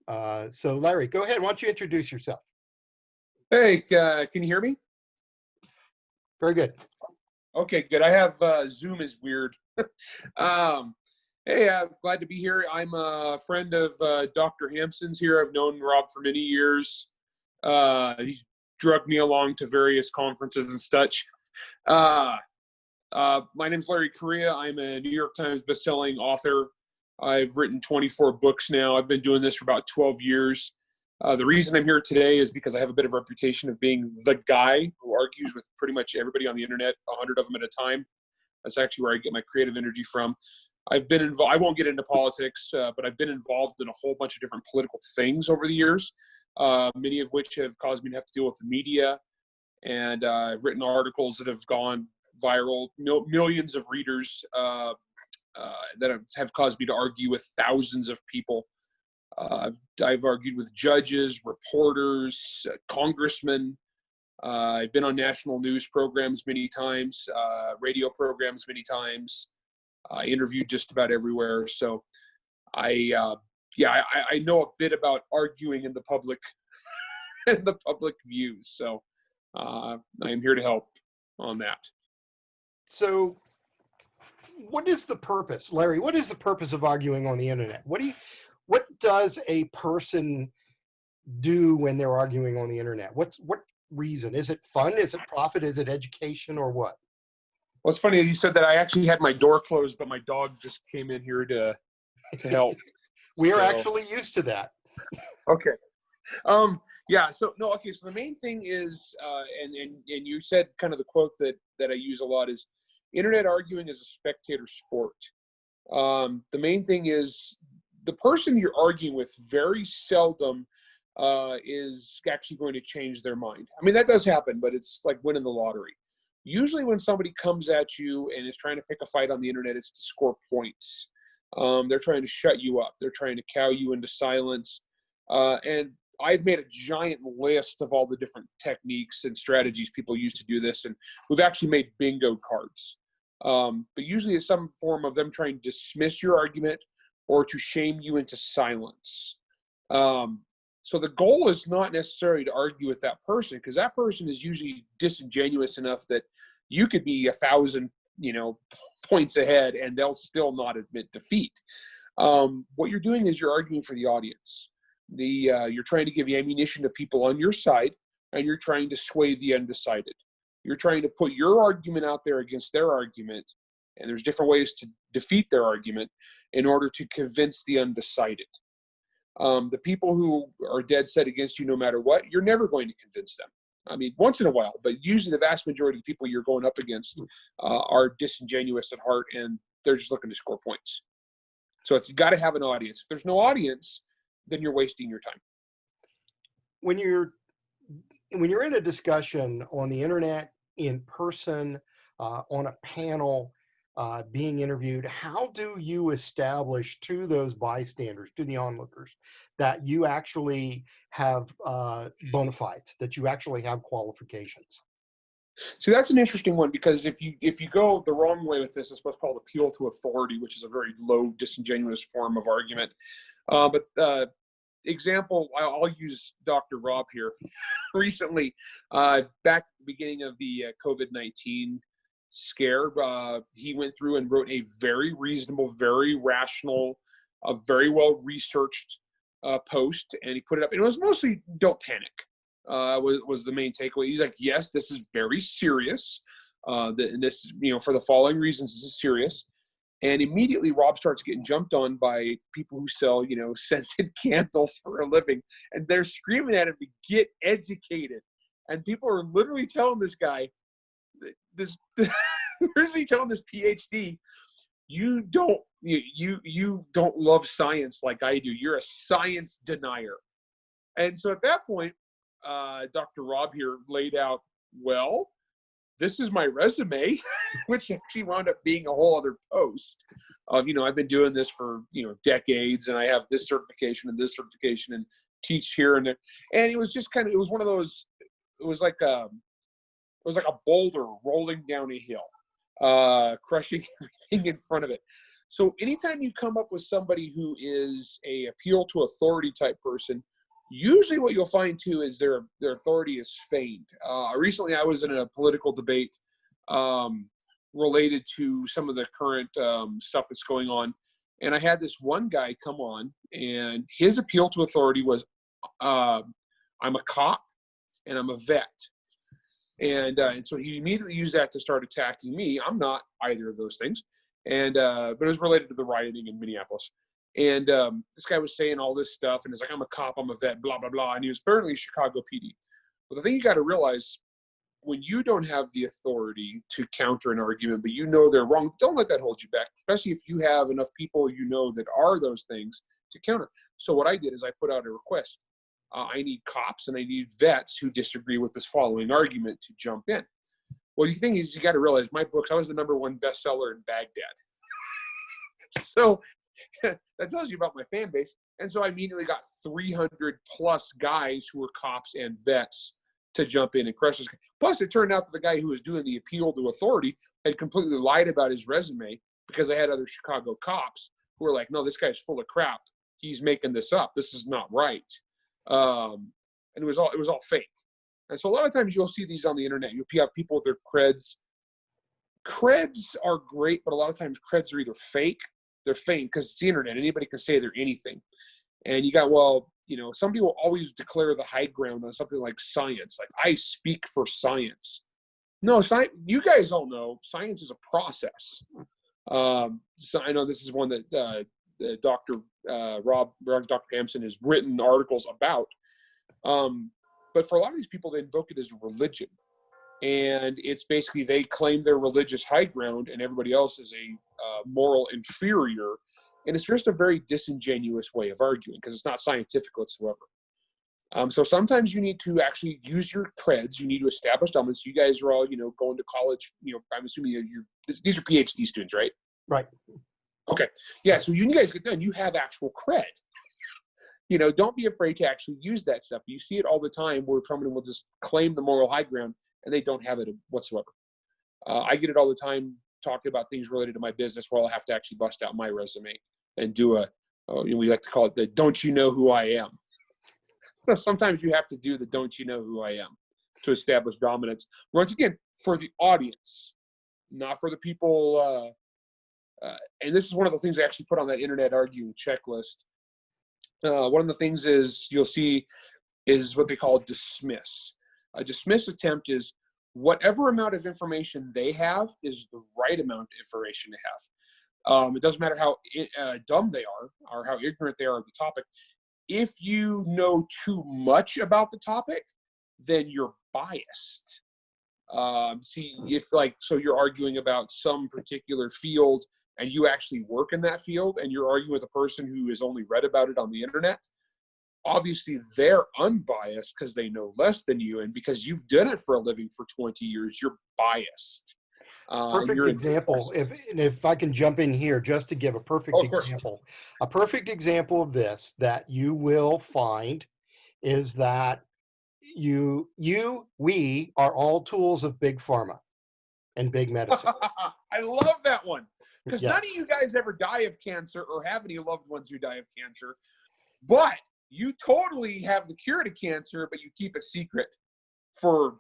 So Larry, go ahead. Why don't you introduce yourself? Hey, can you hear me? Very good. Okay, good. I have Zoom is weird. Hey, I'm glad to be here. I'm a friend of Dr. Hampson's here. I've known Rob for many years. He's drugged me along to various conferences and such. My name's Larry Correia. I'm a New York Times bestselling author. I've written 24 books now. I've been doing this for about 12 years. The reason I'm here today is because I have a bit of a reputation of being the guy who argues with pretty much everybody on the internet, 100 of them at a time. That's actually where I get my creative energy from. I've been involved, I won't get into politics, but I've been involved in a whole bunch of different political things over the years, many of which have caused me to have to deal with the media. And I've written articles that have gone viral, millions of readers that have caused me to argue with thousands of people. I've argued with judges, reporters, congressmen. I've been on national news programs many times, radio programs many times. I interviewed just about everywhere. So I know a bit about arguing in the public and the public views. So I am here to help on that. So what is the purpose, Larry? What is the purpose of arguing on the internet? What does a person do when they're arguing on the internet? What reason? Is it fun? Is it profit? Is it education, or what? Well, it's funny you said that. I actually had my door closed, but my dog just came in here to help. We are actually used to that. Okay. Yeah. So no. Okay. So the main thing is, and you said kind of the quote that I use a lot is, internet arguing is a spectator sport. The main thing is the person you're arguing with very seldom is actually going to change their mind. I mean, that does happen, but it's like winning the lottery. Usually when somebody comes at you and is trying to pick a fight on the internet, it's to score points. They're trying to shut you up. They're trying to cow you into silence. And I've made a giant list of all the different techniques and strategies people use to do this. And we've actually made bingo cards. But usually it's some form of them trying to dismiss your argument or to shame you into silence. So the goal is not necessarily to argue with that person, because that person is usually disingenuous enough that you could be 1,000, points ahead and they'll still not admit defeat. What you're doing is you're arguing for the audience. You're trying to give ammunition to people on your side, and you're trying to sway the undecided. You're trying to put your argument out there against their argument, and there's different ways to defeat their argument in order to convince the undecided. The people who are dead set against you no matter what, you're never going to convince them. I mean, once in a while, but usually the vast majority of the people you're going up against are disingenuous at heart, and they're just looking to score points. So you got to have an audience. If there's no audience, then you're wasting your time. When you're in a discussion on the internet, in person, on a panel, being interviewed, how do you establish to those bystanders, to the onlookers, that you actually have bona fides, that you actually have qualifications? So that's an interesting one, because if you go the wrong way with this, it's what's called appeal to authority, which is a very low, disingenuous form of argument. Example, I'll use Dr. Rob here. Recently, back at the beginning of the COVID-19 scare, he went through and wrote a very reasonable, very rational, very well-researched post, and he put it up. And it was mostly "don't panic." Was the main takeaway. He's like, yes, this is very serious. This, for the following reasons, this is serious. And immediately Rob starts getting jumped on by people who sell, scented candles for a living. And they're screaming at him to get educated. And people are literally telling this guy, literally telling this PhD, you don't love science like I do. You're a science denier. And so at that point, Dr. Rob here laid out, well, this is my resume, which actually wound up being a whole other post of, I've been doing this for, decades, and I have this certification and teach here and there. And it was just it was one of those, it was like a boulder rolling down a hill, crushing everything in front of it. So anytime you come up with somebody who is a appeal to authority type person, usually what you'll find too is their authority is feigned. Recently, I was in a political debate related to some of the current stuff that's going on, and I had this one guy come on, and his appeal to authority was, "I'm a cop and I'm a vet," and so he immediately used that to start attacking me. I'm not either of those things, and but it was related to the rioting in Minneapolis. And this guy was saying all this stuff, and he's like, "I'm a cop, I'm a vet, blah, blah, blah." And he was apparently Chicago PD. But the thing you got to realize, when you don't have the authority to counter an argument, but you know they're wrong, don't let that hold you back, especially if you have enough people you know that are those things to counter. So what I did is I put out a request. I need cops and I need vets who disagree with this following argument to jump in. Well, the thing is, you got to realize my books, I was the #1 bestseller in Baghdad. So that tells you about my fan base. And so I immediately got 300 plus guys who were cops and vets to jump in and crush this. Plus, it turned out that the guy who was doing the appeal to authority had completely lied about his resume, because I had other Chicago cops who were like, "No, this guy's full of crap. He's making this up. This is not right." And it was all fake. And so a lot of times you'll see these on the internet. You'll have people with their creds. Creds are great, but a lot of times creds are either fake, they're feigned, because it's the internet. Anybody can say they're anything. And you got, well, somebody will always declare the high ground on something like science. Like, I speak for science. No, you guys all know science is a process. So I know this is one that Dr. Hampson has written articles about. But for a lot of these people, they invoke it as religion. And it's basically they claim their religious high ground and everybody else is a moral inferior. And it's just a very disingenuous way of arguing, because it's not scientific whatsoever. So sometimes you need to actually use your creds. You need to establish dominance. You guys are all, going to college. I'm assuming these are PhD students, right? Right. Okay. Yeah. So you guys get done. You have actual cred. Don't be afraid to actually use that stuff. You see it all the time where somebody will just claim the moral high ground and they don't have it whatsoever. I get it all the time talking about things related to my business where I'll have to actually bust out my resume and do we like to call it the "don't you know who I am." So sometimes you have to do the "don't you know who I am" to establish dominance. Once again, for the audience, not for the people. And this is one of the things I actually put on that internet arguing checklist. One of the things is you'll see is what they call dismiss. A dismiss attempt is whatever amount of information they have is the right amount of information to have. It doesn't matter how dumb they are or how ignorant they are of the topic. If you know too much about the topic, then you're biased. So you're arguing about some particular field and you actually work in that field and you're arguing with a person who has only read about it on the internet, obviously they're unbiased because they know less than you, and because you've done it for a living for 20 years, you're biased. Perfect example. If I can jump in here just to give a perfect example. A perfect example of this that you will find is that we are all tools of big pharma and big medicine. I love that one. Because yes. None of you guys ever die of cancer or have any loved ones who die of cancer. But you totally have the cure to cancer, but you keep it secret for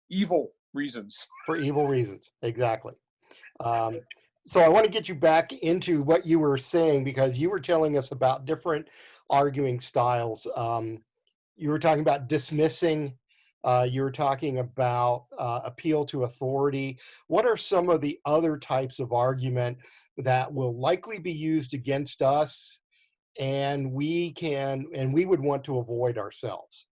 evil reasons. For evil reasons, exactly. So I want to get you back into what you were saying, because you were telling us about different arguing styles. You were talking about dismissing. You were talking about appeal to authority. What are some of the other types of argument that will likely be used against us, and we would want to avoid ourselves?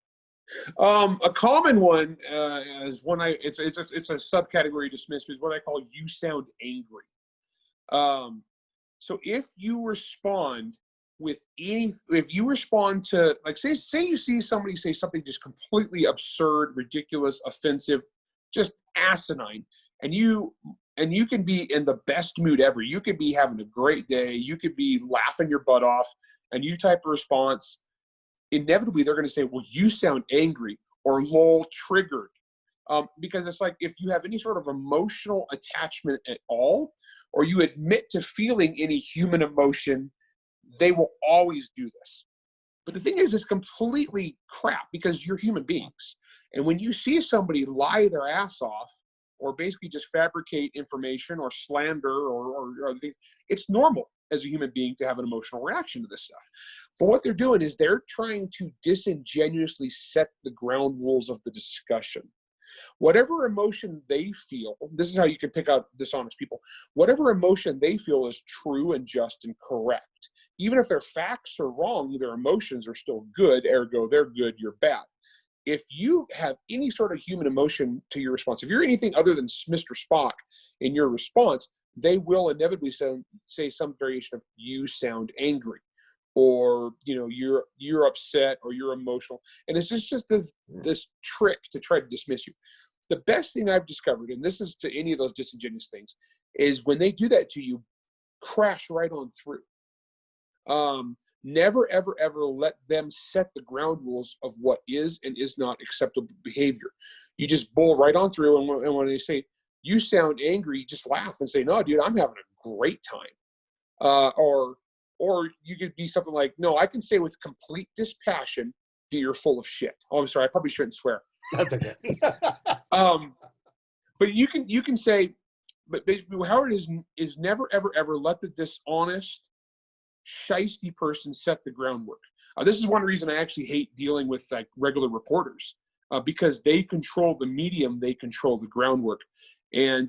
A common one is one it's a subcategory dismissed, is what I call "you sound angry." So if you respond to, like, say you see somebody say something just completely absurd, ridiculous, offensive, just asinine, and you can be in the best mood ever. You could be having a great day. You could be laughing your butt off, and you type a response. Inevitably, they're going to say, "Well, you sound angry," or "lol, triggered," because it's like if you have any sort of emotional attachment at all, or you admit to feeling any human emotion, they will always do this. But the thing is, it's completely crap because you're human beings. And when you see somebody lie their ass off or basically just fabricate information or slander or things, it's normal as a human being to have an emotional reaction to this stuff. But what they're doing is they're trying to disingenuously set the ground rules of the discussion. Whatever emotion they feel, this is how you can pick out dishonest people. Whatever emotion they feel is true and just and correct. Even if their facts are wrong, their emotions are still good, ergo they're good, you're bad. If you have any sort of human emotion to your response, if you're anything other than Mr. Spock in your response, they will inevitably say some variation of "you sound angry," or you're upset, or you're emotional, and it's just this trick to try to dismiss you. The best thing I've discovered, and this is to any of those disingenuous things, is when they do that to you, crash right on through. Never, ever, ever let them set the ground rules of what is and is not acceptable behavior. You just bull right on through, and when they say, "You sound angry," just laugh and say, "No, dude, I'm having a great time." Or you could be something like, "No, I can say with complete dispassion that you're full of shit." Oh, I'm sorry, I probably shouldn't swear. That's okay. But you can say, but basically, how it is never, ever, ever let the dishonest, shisty person set the groundwork. This is one reason I actually hate dealing with like regular reporters, because they control the medium, they control the groundwork. And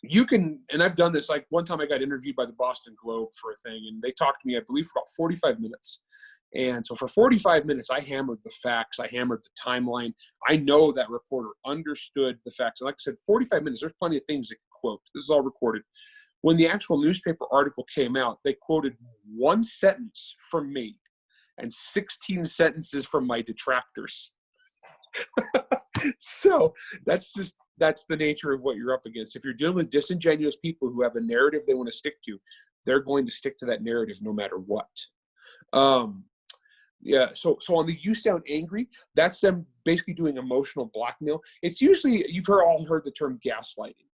you can, and I've done this, like one time I got interviewed by the Boston Globe for a thing, and they talked to me, I believe, for about 45 minutes. And so for 45 minutes, I hammered the facts, I hammered the timeline. I know that reporter understood the facts. And like I said, 45 minutes, there's plenty of things to quote. This is all recorded. When the actual newspaper article came out, they quoted one sentence from me and 16 sentences from my detractors. So that's the nature of what you're up against. If you're dealing with disingenuous people who have a narrative they want to stick to, they're going to stick to that narrative no matter what. Yeah. So on the "you sound angry," that's them basically doing emotional blackmail. It's usually, you've all heard the term gaslighting.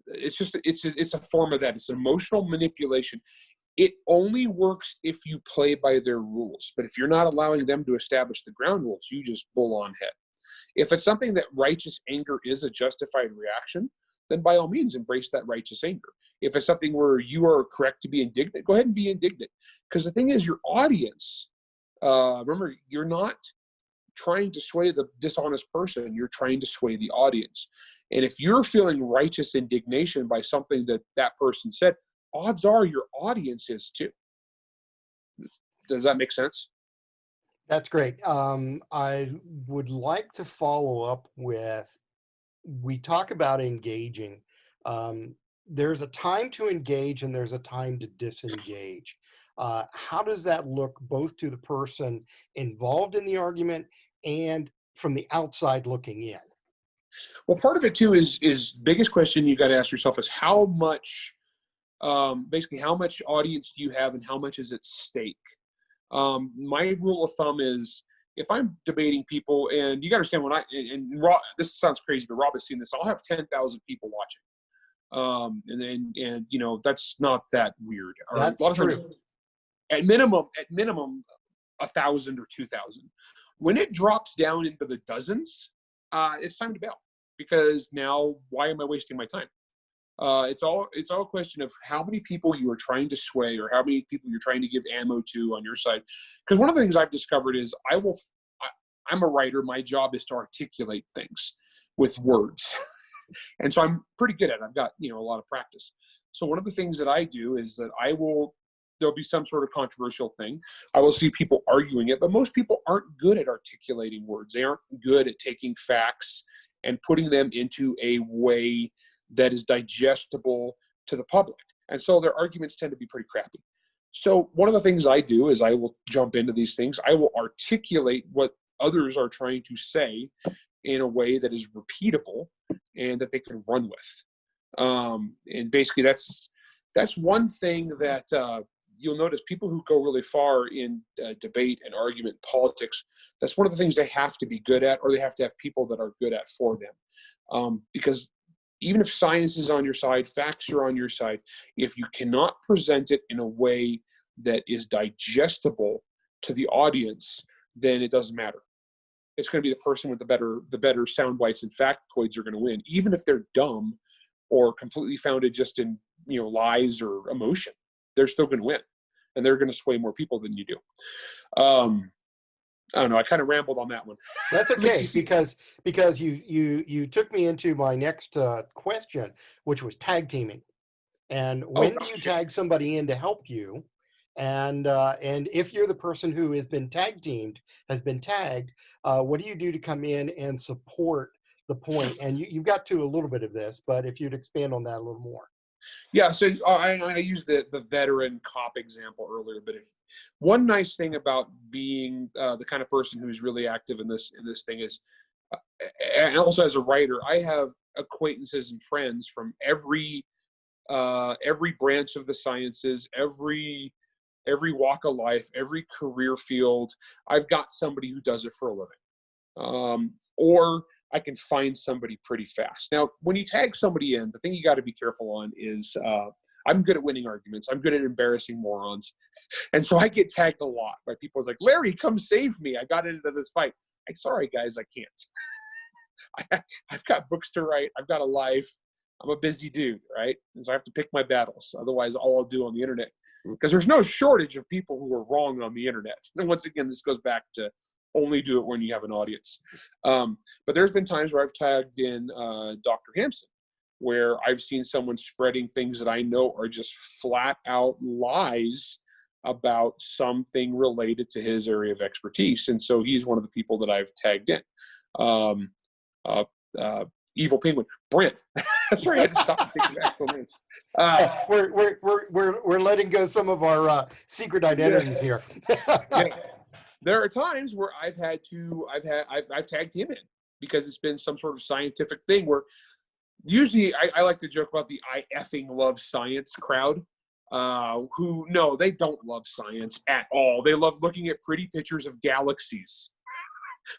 It's a form of that. It's emotional manipulation. It only works if you play by their rules. But if you're not allowing them to establish the ground rules, you just bull on head. If it's something that righteous anger is a justified reaction, then by all means embrace that righteous anger. If it's something where you are correct to be indignant, go ahead and be indignant. Because the thing is, your audience, remember, you're not trying to sway the dishonest person, you're trying to sway the audience. And if you're feeling righteous indignation by something that person said, odds are your audience is too. Does that make sense? That's great. I would like to follow up with, we talk about engaging. There's a time to engage and there's a time to disengage. How does that look both to the person involved in the argument and from the outside looking in? Well, part of it too is biggest question you got to ask yourself is how much, basically how much audience do you have and how much is at stake? My rule of thumb is, if I'm debating people, and you got to understand, when and Rob, this sounds crazy, but Rob has seen this, I'll have 10,000 people watching. And that's not that weird. That's a lot of true. times, at minimum, 1,000 or 2,000. When it drops down into the dozens, it's time to bail, because now why am I wasting my time? It's all a question of how many people you are trying to sway, or how many people you're trying to give ammo to on your side. Because one of the things I've discovered is I'm a writer. My job is to articulate things with words. And so I'm pretty good at it. I've got, a lot of practice. So one of the things that I do is that there'll be some sort of controversial thing. I will see people arguing it, but most people aren't good at articulating words. They aren't good at taking facts and putting them into a way that is digestible to the public. And so their arguments tend to be pretty crappy. So one of the things I do is I will jump into these things. I will articulate what others are trying to say in a way that is repeatable and that they can run with. And basically that's one thing that you'll notice people who go really far in debate and argument politics, that's one of the things they have to be good at, or they have to have people that are good at for them. Because even if science is on your side, facts are on your side, if you cannot present it in a way that is digestible to the audience, then it doesn't matter. It's going to be the person with the better sound bites and factoids are going to win, even if they're dumb or completely founded just in lies or emotion. They're still going to win, and they're going to sway more people than you do. I don't know. I kind of rambled on that one. That's okay, because you took me into my next question, which was tag teaming. And when do you tag somebody in to help you? And if you're the person who has been tagged, what do you do to come in and support the point? And you got to a little bit of this, but if you'd expand on that a little more. Yeah, so I used the veteran cop example earlier, but one nice thing about being the kind of person who's really active in this thing is, and also as a writer, I have acquaintances and friends from every branch of the sciences, every walk of life, every career field. I've got somebody who does it for a living, or I can find somebody pretty fast. Now, when you tag somebody in, the thing you got to be careful on is I'm good at winning arguments. I'm good at embarrassing morons. And so I get tagged a lot by people who's like, Larry, come save me. I got into this fight. Sorry, guys, I can't. I've got books to write. I've got a life. I'm a busy dude, right? And so I have to pick my battles. Otherwise, all I'll do on the internet, because there's no shortage of people who are wrong on the internet. And once again, this goes back to only do it when you have an audience. But there's been times where I've tagged in Dr. Hampson, where I've seen someone spreading things that I know are just flat out lies about something related to his area of expertise. And so he's one of the people that I've tagged in. Evil Penguin, Brent. Sorry, I just stopped thinking back for minutes. We're letting go some of our secret identities here. Yeah. There are times where I've tagged him in because it's been some sort of scientific thing where usually I like to joke about the I effing love science crowd, who, no, they don't love science at all. They love looking at pretty pictures of galaxies.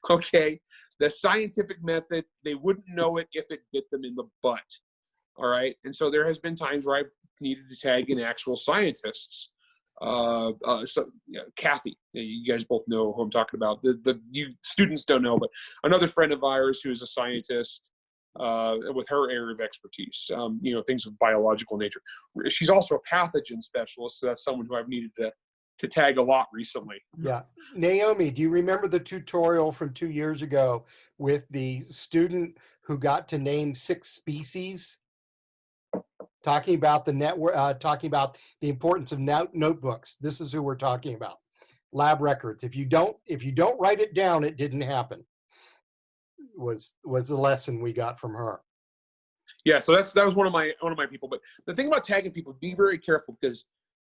Okay. The scientific method, they wouldn't know it if it bit them in the butt. All right. And so there has been times where I've needed to tag in actual scientists. Kathy, you guys both know who I'm talking about. You students don't know, but another friend of ours who is a scientist with her area of expertise, things of biological nature. She's also a pathogen specialist, so that's someone who I've needed to tag a lot recently. Yeah. Naomi, do you remember the tutorial from 2 years ago with the student who got to name 6 species? Talking about the network, talking about the importance of notebooks. This is who we're talking about. Lab records. If you don't write it down, it didn't happen. Was the lesson we got from her. Yeah, so that was one of my people. But the thing about tagging people, be very careful, because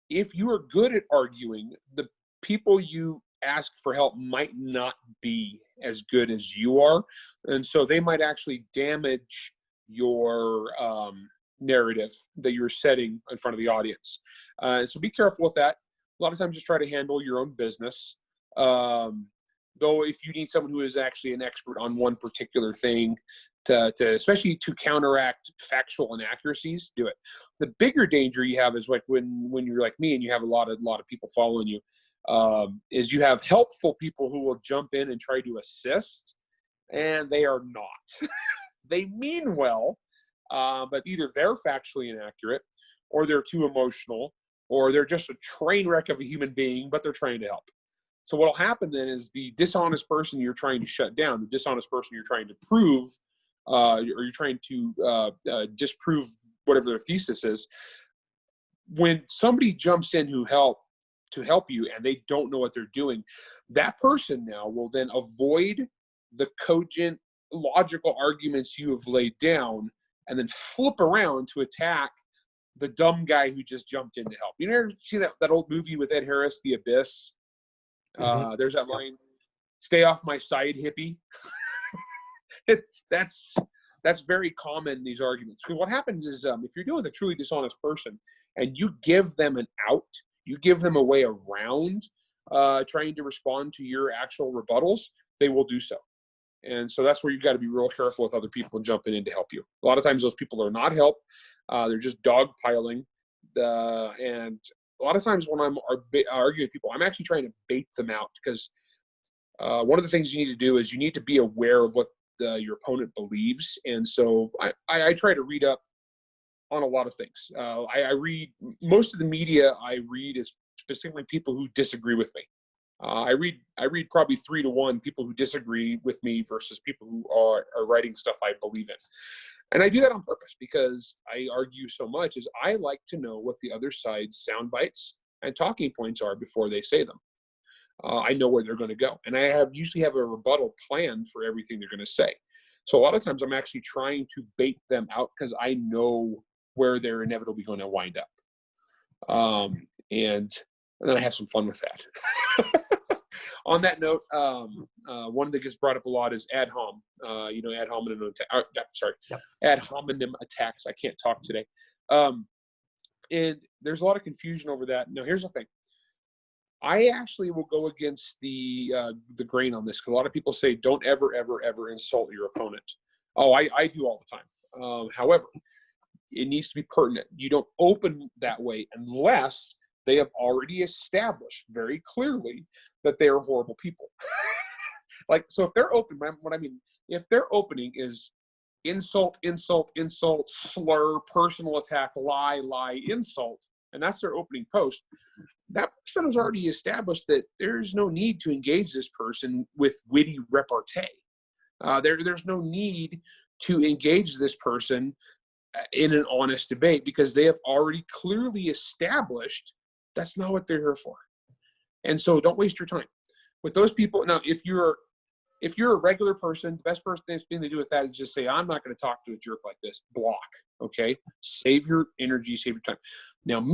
if you are good at arguing, the people you ask for help might not be as good as you are, and so they might actually damage your narrative that you're setting in front of the audience. So be careful with that. A lot of times just try to handle your own business. Though if you need someone who is actually an expert on one particular thing to especially to counteract factual inaccuracies, do it. The bigger danger you have is like when you're like me and you have a lot of people following you, is you have helpful people who will jump in and try to assist, and they are not. They mean well, but either they're factually inaccurate, or they're too emotional, or they're just a train wreck of a human being, but they're trying to help. So what'll happen then is the dishonest person you're trying to shut down, the dishonest person you're trying to prove, or you're trying to disprove whatever their thesis is, when somebody jumps in to help you and they don't know what they're doing, that person now will then avoid the cogent, logical arguments you have laid down and then flip around to attack the dumb guy who just jumped in to help. You ever see that old movie with Ed Harris, The Abyss? Mm-hmm. There's that line, "Stay off my side, hippie." That's very common in these arguments. Because what happens is if you're dealing with a truly dishonest person and you give them an out, you give them a way around trying to respond to your actual rebuttals, they will do so. And so that's where you've got to be real careful with other people jumping in to help you. A lot of times those people are not help. They're just dogpiling. And a lot of times when I'm arguing with people, I'm actually trying to bait them out, because one of the things you need to do is you need to be aware of what your opponent believes. And so I try to read up on a lot of things. I read most of the media I read is specifically people who disagree with me. I read probably 3 to 1 people who disagree with me versus people who are writing stuff I believe in. And I do that on purpose, because I argue so much, is I like to know what the other side's sound bites and talking points are before they say them. I know where they're going to go. And I usually have a rebuttal plan for everything they're going to say. So a lot of times I'm actually trying to bait them out, because I know where they're inevitably going to wind up. And then I have some fun with that. On that note, one that gets brought up a lot is ad hom. Ad hominem ad hominem attacks. I can't talk today. And there's a lot of confusion over that. Now, here's the thing. I actually will go against the grain on this, because a lot of people say don't ever, ever, ever insult your opponent. Oh, I do all the time. However, it needs to be pertinent. You don't open that way unless they have already established very clearly that they are horrible people. So if they're open, what I mean, if their opening is insult, insult, insult, slur, personal attack, lie, insult, and that's their opening post, that person has already established that there's no need to engage this person with witty repartee. There's no need to engage this person in an honest debate, because they have already clearly established that's not what they're here for. And so don't waste your time with those people. Now, if you're a regular person, the best thing to do with that is just say, I'm not going to talk to a jerk like this. Block. Okay. Save your energy, save your time. Now,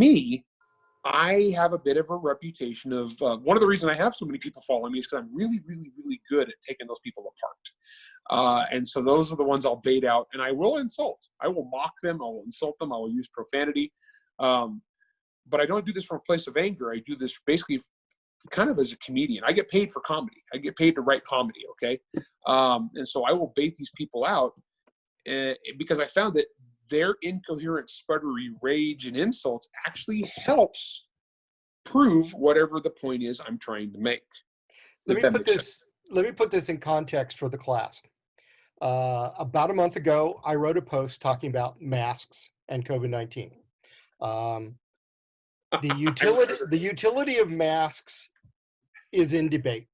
I have a bit of a reputation of one of the reasons I have so many people follow me is because I'm really, really, really good at taking those people apart. And so those are the ones I'll bait out, and I will insult. I will mock them. I will insult them. I will use profanity. But I don't do this from a place of anger. I do this basically kind of as a comedian. I get paid for comedy. I get paid to write comedy, okay? And so I will bait these people out because I found that their incoherent, sputtery rage and insults actually helps prove whatever the point is I'm trying to make. Let me put this in context for the class. About a month ago, I wrote a post talking about masks and COVID-19. The utility of masks is in debate.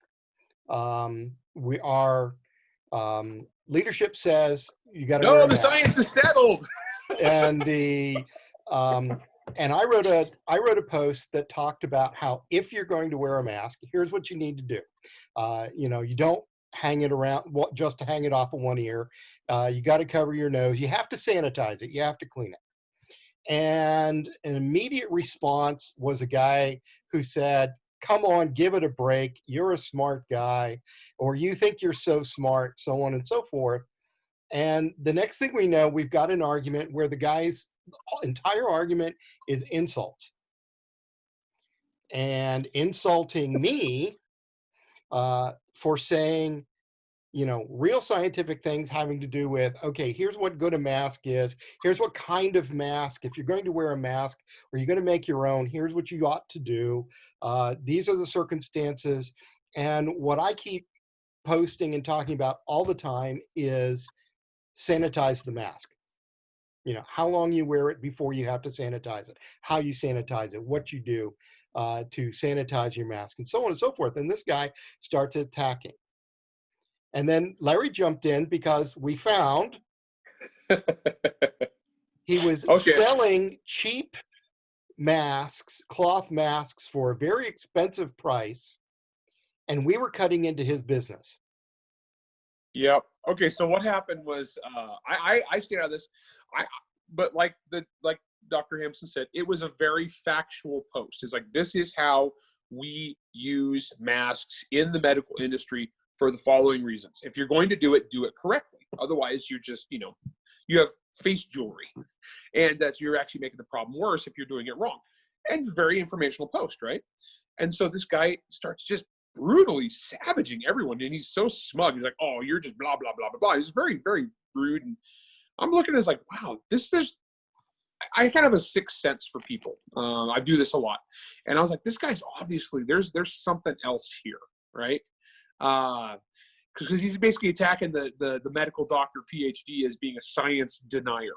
Leadership says you got to wear a mask. Science is settled. And I wrote a post that talked about how if you're going to wear a mask, here's what you need to do. You don't hang it around just to hang it off of one ear. You got to cover your nose. You have to sanitize it. You have to clean it. And an immediate response was a guy who said, come on, give it a break. You're a smart guy, or you think you're so smart, so on and so forth. And the next thing we know, we've got an argument where the guy's entire argument is insults. And insulting me for saying, real scientific things having to do with, okay, here's what good a mask is. Here's what kind of mask. If you're going to wear a mask or you're going to make your own, here's what you ought to do. These are the circumstances. And what I keep posting and talking about all the time is sanitize the mask. How long you wear it before you have to sanitize it, how you sanitize it, what you do to sanitize your mask, and so on and so forth. And this guy starts attacking. And then Larry jumped in because we found he was selling cheap masks, cloth masks, for a very expensive price, and we were cutting into his business. Yep. Okay. So what happened was I stayed out of this. But like Dr. Hampson said, it was a very factual post. It's like, this is how we use masks in the medical industry for the following reasons. If you're going to do it correctly. Otherwise, you're just, you have face jewelry, and you're actually making the problem worse if you're doing it wrong. And very informational post, right? And so this guy starts just brutally savaging everyone. And he's so smug. He's like, oh, you're just blah, blah, blah, blah, blah. He's very, very rude. And I'm looking at this like, wow, I kind of have a sixth sense for people. I do this a lot. And I was like, this guy's obviously, there's something else here, right? Because he's basically attacking the medical doctor PhD as being a science denier.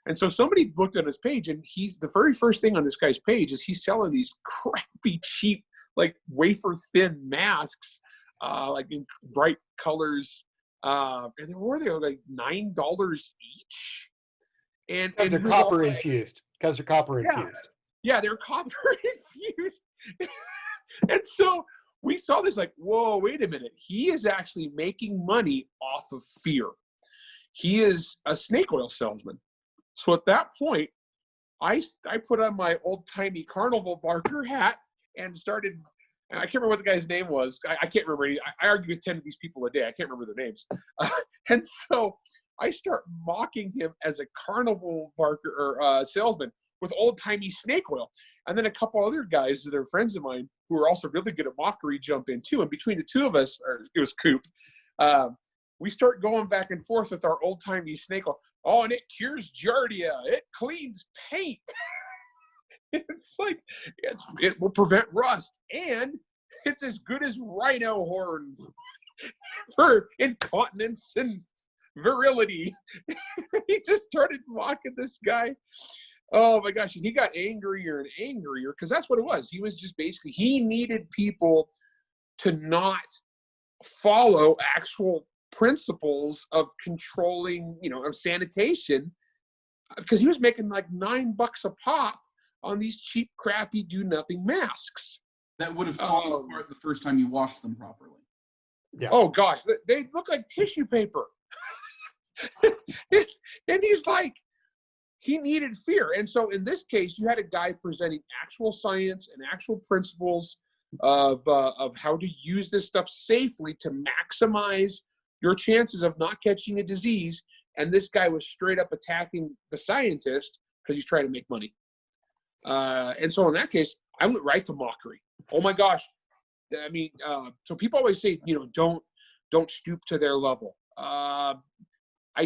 And so somebody looked on his page, and the very first thing on this guy's page is he's selling these crappy, cheap, like wafer thin masks, like in bright colors. And they were like $9 each. And Because they're copper infused. Because they're copper yeah, infused. yeah, they're copper infused. And so we saw this like, whoa, wait a minute. He is actually making money off of fear. He is a snake oil salesman. So at that point, I put on my old-timey carnival barker hat and started, and I can't remember what the guy's name was. I can't remember. I argue with 10 of these people a day. I can't remember their names. And so I start mocking him as a carnival barker or salesman with old-timey snake oil. And then a couple other guys that are friends of mine who are also really good at mockery jump in too. And between the two of us, or it was Coop, we start going back and forth with our old-timey snake oil. Oh, and it cures giardia. It cleans paint. It's like, it will prevent rust. And it's as good as rhino horn for incontinence and virility. He just started mocking this guy. Oh my gosh. And he got angrier and angrier because that's what it was. He was just basically, he needed people to not follow actual principles of controlling, of sanitation, because he was making like $9 a pop on these cheap, crappy, do-nothing masks. That would have fallen apart the first time you washed them properly. Yeah. Oh gosh, they look like tissue paper. And he's like, he needed fear. And so in this case, you had a guy presenting actual science and actual principles of how to use this stuff safely to maximize your chances of not catching a disease. And this guy was straight up attacking the scientist because he's trying to make money. And so in that case, I went right to mockery. Oh my gosh. I mean, so people always say, don't stoop to their level. I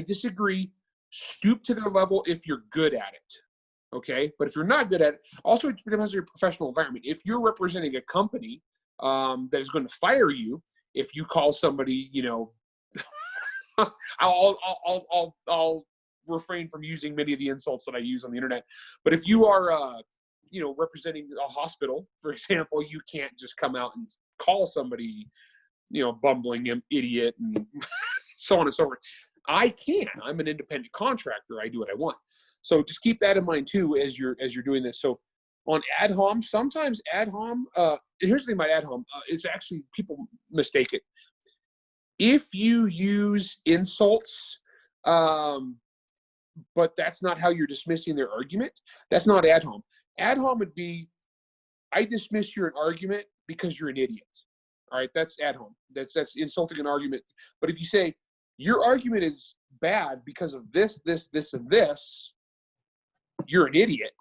disagree. Stoop to their level if you're good at it. Okay. But if you're not good at it, also it depends on your professional environment. If you're representing a company that is going to fire you, if you call somebody, I'll refrain from using many of the insults that I use on the internet. But if you are, representing a hospital, for example, you can't just come out and call somebody, bumbling idiot and so on and so forth. I can. I'm an independent contractor. I do what I want. So just keep that in mind too as you're doing this. So on ad hom, sometimes ad hom. Here's the thing about ad hom. It's actually people mistake it. If you use insults, but that's not how you're dismissing their argument, that's not ad hom. Ad hom would be, I dismiss your argument because you're an idiot. All right, that's ad hom. That's insulting an argument. But if you say, your argument is bad because of this, this, this, and this, you're an idiot.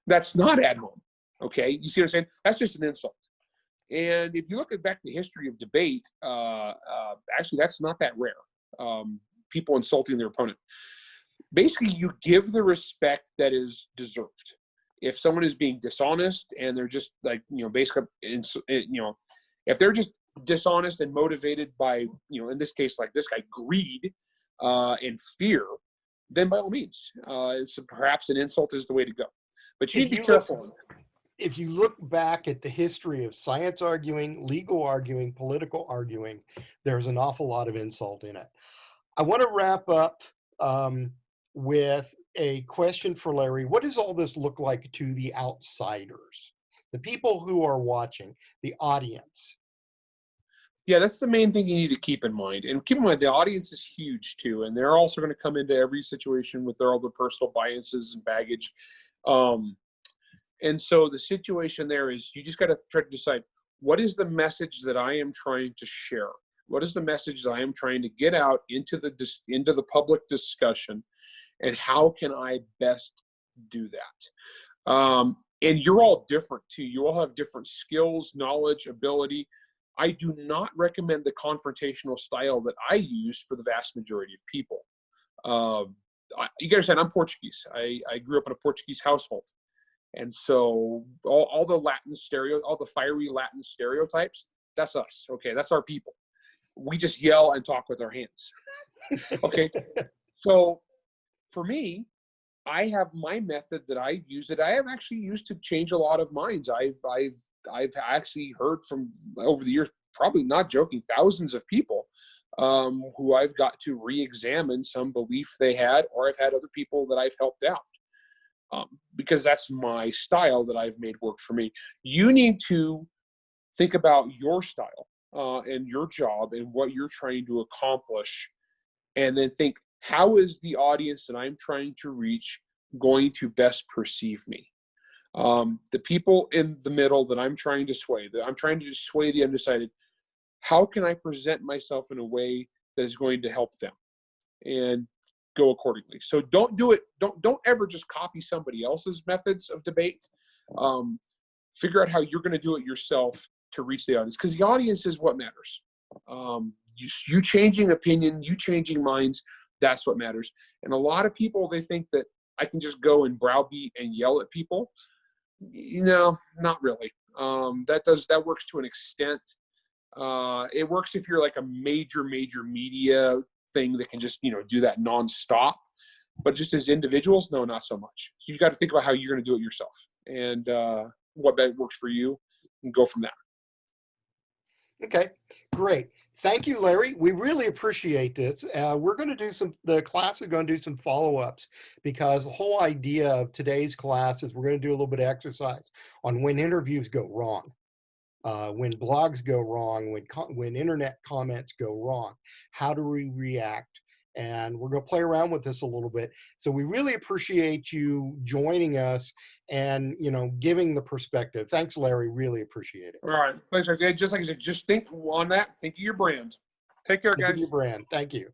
That's not ad hom. Okay, you see what I'm saying? That's just an insult. And if you look back the history of debate, actually that's not that rare. People insulting their opponent. Basically, you give the respect that is deserved. If someone is being dishonest and they're just like, basically, if they're just dishonest and motivated by, in this case, like this guy, greed and fear, then by all means, perhaps an insult is the way to go. But you need to be careful. If you look back at the history of science arguing, legal arguing, political arguing, there's an awful lot of insult in it. I want to wrap up with a question for Larry. What does all this look like to the outsiders, the people who are watching, the audience? Yeah, that's the main thing you need to keep in mind. And keep in mind, the audience is huge too. And they're also going to come into every situation with all their personal biases and baggage. And so the situation there is you just got to try to decide, what is the message that I am trying to share? What is the message that I am trying to get out into the public discussion? And how can I best do that? And you're all different too. You all have different skills, knowledge, ability. I do not recommend the confrontational style that I use for the vast majority of people. You gotta understand, I'm Portuguese. I grew up in a Portuguese household. And so all the all the fiery Latin stereotypes, that's us. Okay, that's our people. We just yell and talk with our hands. Okay. So for me, I have my method that I use that I have actually used to change a lot of minds. I've actually heard from over the years, probably not joking, thousands of people who I've got to re-examine some belief they had, or I've had other people that I've helped out because that's my style that I've made work for me. You need to think about your style and your job and what you're trying to accomplish, and then think, how is the audience that I'm trying to reach going to best perceive me? The people in the middle that I'm trying to sway, that I'm trying to sway the undecided, how can I present myself in a way that is going to help them and go accordingly? So don't do it. Don't ever just copy somebody else's methods of debate. Figure out how you're going to do it yourself to reach the audience, because the audience is what matters. You changing opinion, you changing minds, that's what matters. And a lot of people, they think that I can just go and browbeat and yell at people. No, not really. That works to an extent. It works if you're like a major media thing that can just, do that nonstop. But just as individuals, no, not so much. You've got to think about how you're going to do it yourself and what that works for you, and go from there. Okay, great. Thank you, Larry. We really appreciate this. We're going to do the class is going to do some follow-ups, because the whole idea of today's class is we're going to do a little bit of exercise on when interviews go wrong, when blogs go wrong, when internet comments go wrong. How do we react? And we're going to play around with this a little bit. So we really appreciate you joining us and, giving the perspective. Thanks, Larry. Really appreciate it. All right. Thanks. Just like I said, just think on that. Think of your brand. Take care, Think of guys. your brand. Thank you.